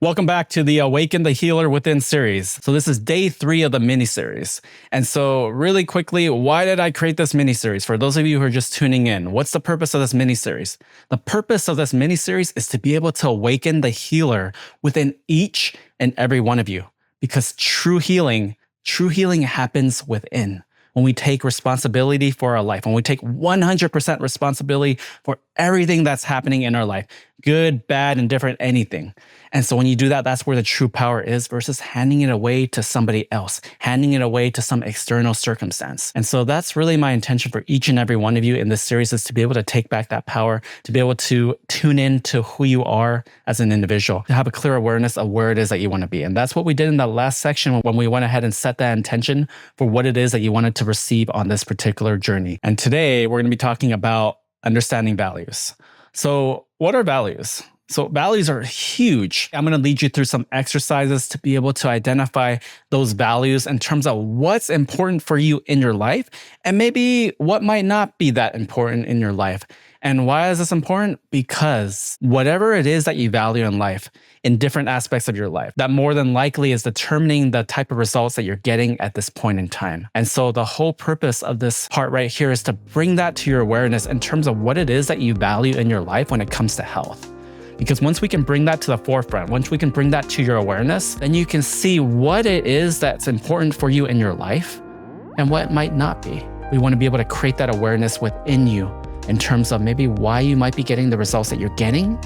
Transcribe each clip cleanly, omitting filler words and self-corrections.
Welcome back to the Awaken the Healer Within series. So this is day 3 of the mini series. And so really quickly, why did I create this mini series? For those of you who are just tuning in, what's the purpose of this mini series? The purpose of this mini series is to be able to awaken the healer within each and every one of you. Because true healing happens within. When we take responsibility for our life, when we take 100% responsibility for everything that's happening in our life, good, bad, indifferent, anything. And so when you do that, that's where the true power is versus handing it away to somebody else, handing it away to some external circumstance. And so that's really my intention for each and every one of you in this series, is to be able to take back that power, to be able to tune in to who you are as an individual, to have a clear awareness of where it is that you want to be. And that's what we did in that last section when we went ahead and set that intention for what it is that you wanted to receive on this particular journey. And today we're going to be talking about understanding values. So what are values? So values are huge. I'm going to lead you through some exercises to be able to identify those values in terms of what's important for you in your life and maybe what might not be that important in your life. And why is this important? Because whatever it is that you value in life, in different aspects of your life, that more than likely is determining the type of results that you're getting at this point in time. And so the whole purpose of this part right here is to bring that to your awareness in terms of what it is that you value in your life when it comes to health. Because once we can bring that to the forefront, once we can bring that to your awareness, then you can see what it is that's important for you in your life and what might not be. We want to be able to create that awareness within you in terms of maybe why you might be getting the results that you're getting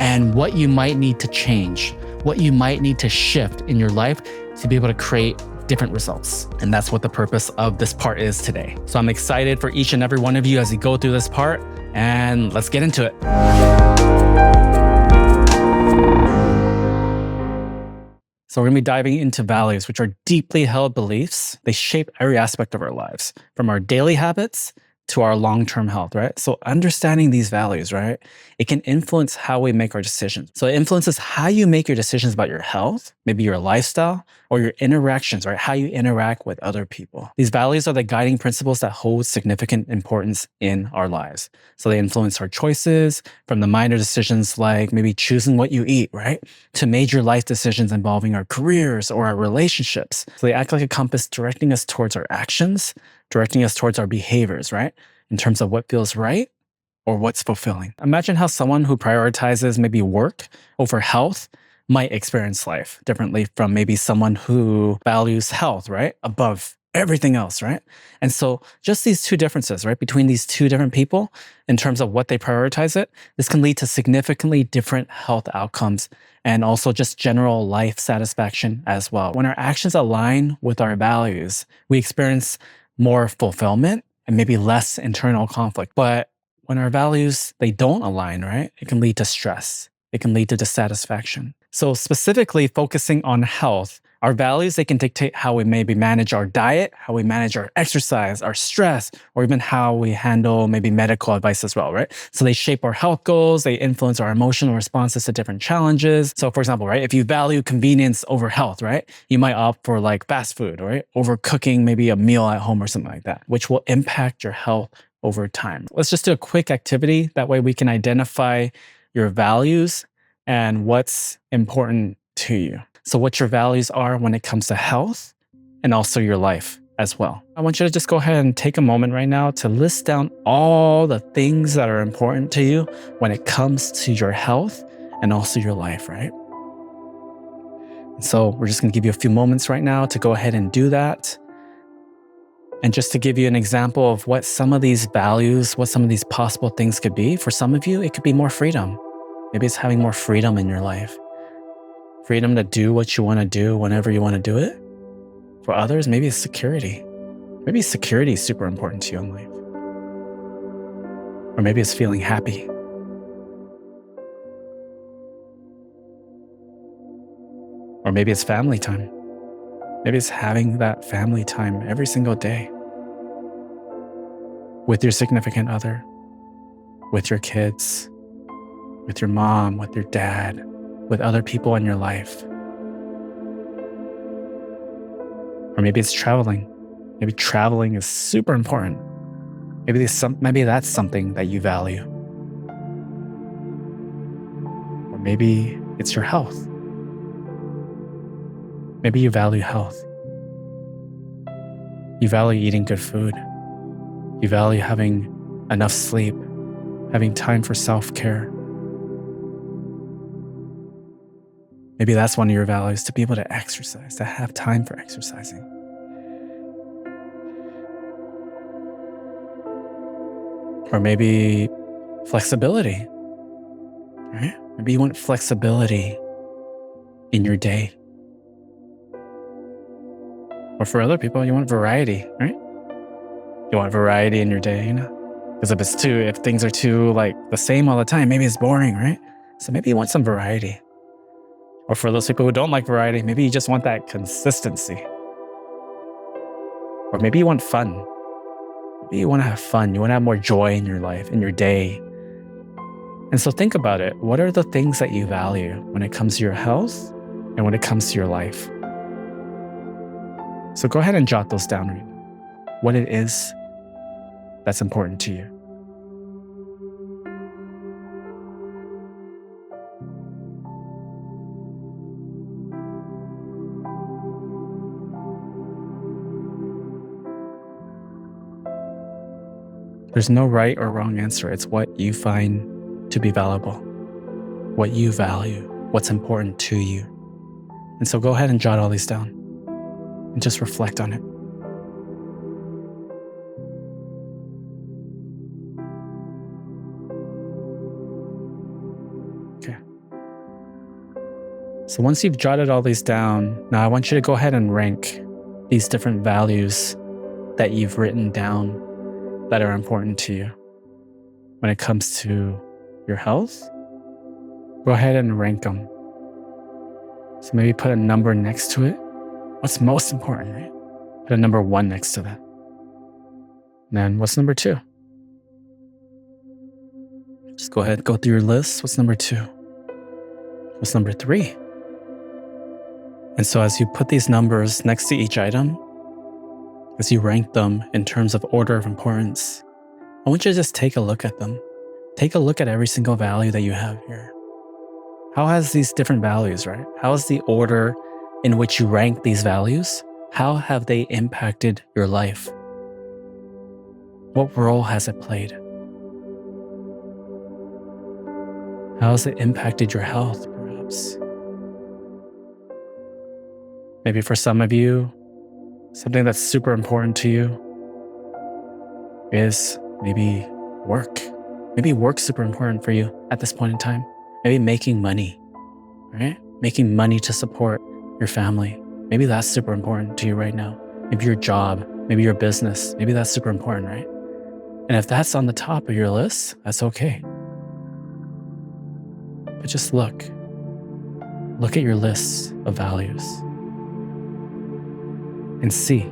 and what you might need to change, what you might need to shift in your life to be able to create different results. And that's what the purpose of this part is today. So I'm excited for each and every one of you as you go through this part, and let's get into it. So we're going to be diving into values, which are deeply held beliefs. They shape every aspect of our lives, from our daily habits to our long-term health, right? So understanding these values, right? It can influence how we make our decisions. So it influences how you make your decisions about your health, maybe your lifestyle, or your interactions, right? How you interact with other people. These values are the guiding principles that hold significant importance in our lives. So they influence our choices, from the minor decisions like maybe choosing what you eat, right? To major life decisions involving our careers or our relationships. So they act like a compass directing us towards our actions, directing us towards our behaviors, right? In terms of what feels right or what's fulfilling. Imagine how someone who prioritizes maybe work over health might experience life differently from maybe someone who values health, right? Above everything else, right? And so just these two differences, right? Between these two different people in terms of what they prioritize this can lead to significantly different health outcomes and also just general life satisfaction as well. When our actions align with our values, we experience more fulfillment and maybe less internal conflict. But when our values, they don't align, right? It can lead to stress. It can lead to dissatisfaction. So specifically focusing on health, our values, they can dictate how we maybe manage our diet, how we manage our exercise, our stress, or even how we handle maybe medical advice as well, right? So they shape our health goals, they influence our emotional responses to different challenges. So for example, right, if you value convenience over health, right, you might opt for like fast food, right, over cooking maybe a meal at home or something like that, which will impact your health over time. Let's just do a quick activity. That way we can identify your values and what's important to you. So what your values are when it comes to health and also your life as well. I want you to just go ahead and take a moment right now to list down all the things that are important to you when it comes to your health and also your life, right? So we're just going to give you a few moments right now to go ahead and do that. And just to give you an example of what some of these values, what some of these possible things could be, for some of you, it could be more freedom. Maybe it's having more freedom in your life. Freedom to do what you want to do whenever you want to do it. For others, maybe it's security. Maybe security is super important to you in life. Or maybe it's feeling happy. Or maybe it's family time. Maybe it's having that family time every single day with your significant other, with your kids, with your mom, with your dad, with other people in your life. Or maybe it's traveling. Maybe traveling is super important. Maybe that's something that you value. Or maybe it's your health. Maybe you value health. You value eating good food. You value having enough sleep, having time for self-care. Maybe that's one of your values, to be able to exercise, to have time for exercising. Or maybe flexibility, right? Maybe you want flexibility in your day. Or for other people, you want variety, right? You want variety in your day, Because if things are too like the same all the time, maybe it's boring, right? So maybe you want some variety. Or for those people who don't like variety, maybe you just want that consistency. Or maybe you want fun. Maybe you want to have fun. You want to have more joy in your life, in your day. And so think about it. What are the things that you value when it comes to your health and when it comes to your life? So go ahead and jot those down right now. What it is that's important to you. There's no right or wrong answer. It's what you find to be valuable, what you value, what's important to you. And so go ahead and jot all these down and just reflect on it. Okay. So once you've jotted all these down, now I want you to go ahead and rank these different values that you've written down that are important to you. When it comes to your health, go ahead and rank them. So maybe put a number next to it. What's most important, right? Put a number 1 next to that. And then what's number 2? Just go ahead, go through your list. What's number 2? What's number 3? And so as you put these numbers next to each item, as you rank them in terms of order of importance, I want you to just take a look at them. Take a look at every single value that you have here. How has these different values, right? How is the order in which you rank these values? How have they impacted your life? What role has it played? How has it impacted your health, perhaps? Maybe for some of you, something that's super important to you is maybe work. Maybe work's super important for you at this point in time. Maybe making money, right? Making money to support your family. Maybe that's super important to you right now. Maybe your job, maybe your business, maybe that's super important, right? And if that's on the top of your list, that's okay. But just look at your list of values and see.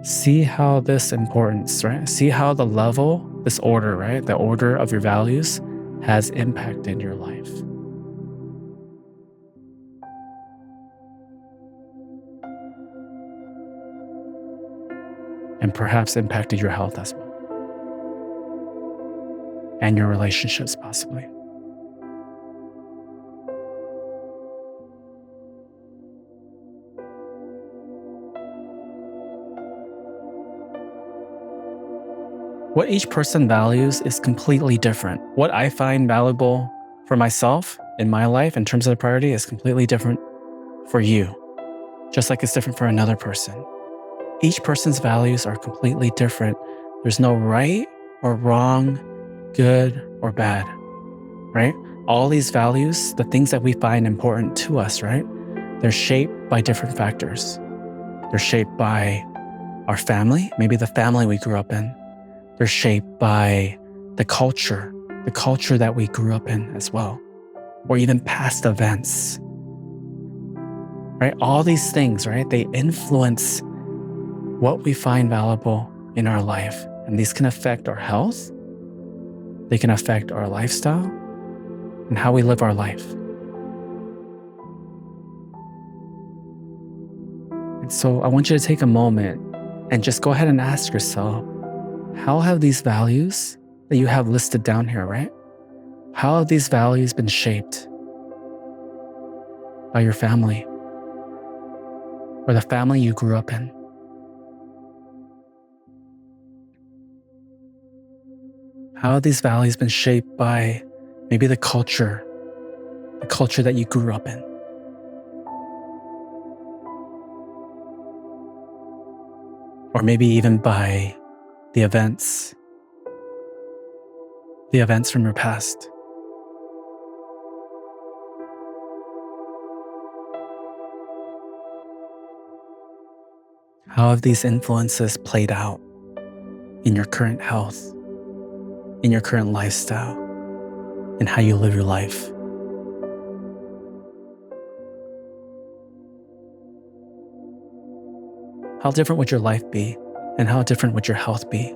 See how this importance, right? See how the level, this order, right? The order of your values has impacted your life. And perhaps impacted your health as well. And your relationships, possibly. What each person values is completely different. What I find valuable for myself in my life in terms of the priority is completely different for you, just like it's different for another person. Each person's values are completely different. There's no right or wrong, good or bad, right? All these values, the things that we find important to us, right? They're shaped by different factors. They're shaped by our family, maybe the family we grew up in. They're shaped by the culture that we grew up in as well, or even past events, right? All these things, right? They influence what we find valuable in our life. And these can affect our health. They can affect our lifestyle and how we live our life. And so I want you to take a moment and just go ahead and ask yourself, how have these values that you have listed down here, right? How have these values been shaped by your family or the family you grew up in? How have these values been shaped by maybe the culture that you grew up in? Or maybe even by the events from your past. How have these influences played out in your current health, in your current lifestyle, and how you live your life? How different would your life be, and how different would your health be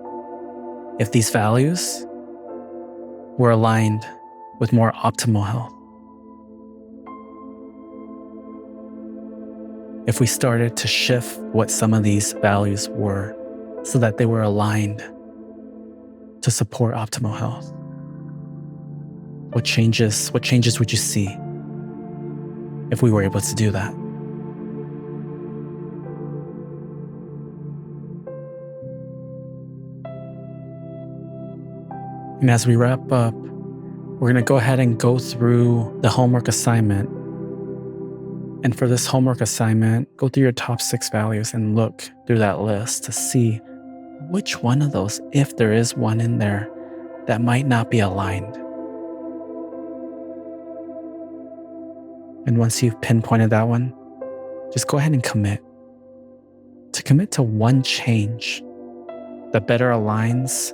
if these values were aligned with more optimal health? If we started to shift what some of these values were so that they were aligned to support optimal health, what changes would you see if we were able to do that? And as we wrap up, we're going to go ahead and go through the homework assignment. And for this homework assignment, go through your top 6 values and look through that list to see which one of those, if there is one in there, that might not be aligned. And once you've pinpointed that one, just go ahead and commit to one change that better aligns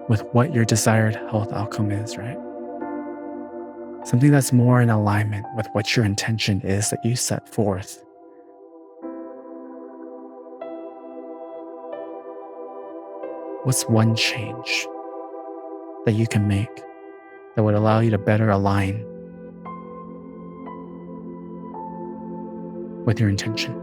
with what your desired health outcome is, right? Something that's more in alignment with what your intention is that you set forth. What's one change that you can make that would allow you to better align with your intention?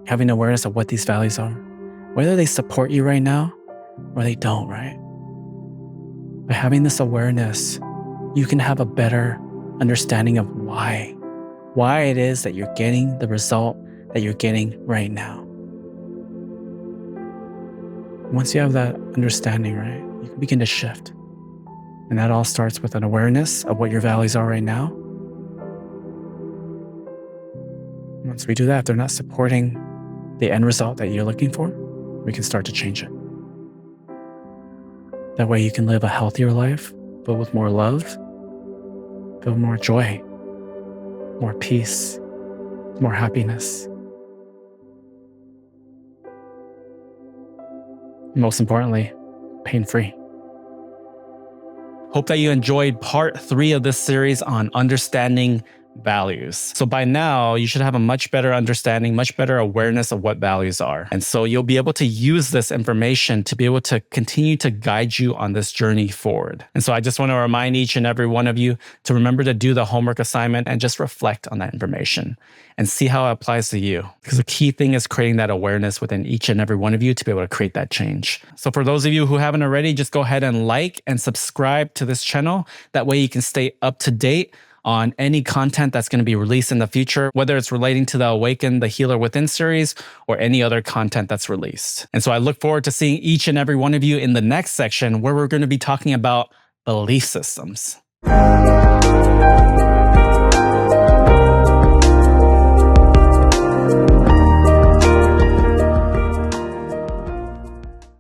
Having awareness of what these values are, whether they support you right now or they don't, right? By having this awareness, you can have a better understanding of why it is that you're getting the result that you're getting right now. Once you have that understanding, right, you can begin to shift. And that all starts with an awareness of what your values are right now. Once we do that, if they're not supporting the end result that you're looking for, we can start to change it. That way you can live a healthier life, filled with more love, filled with more joy, more peace, more happiness. Most importantly, pain-free. Hope that you enjoyed part 3 of this series on understanding values. So by now, you should have a much better understanding, much better awareness of what values are. And so you'll be able to use this information to be able to continue to guide you on this journey forward. And so I just want to remind each and every one of you to remember to do the homework assignment and just reflect on that information and see how it applies to you. Because the key thing is creating that awareness within each and every one of you to be able to create that change. So for those of you who haven't already, just go ahead and like and subscribe to this channel. That way you can stay up to date on any content that's going to be released in the future, whether it's relating to the Awaken the Healer Within series or any other content that's released. And so I look forward to seeing each and every one of you in the next section where we're going to be talking about belief systems.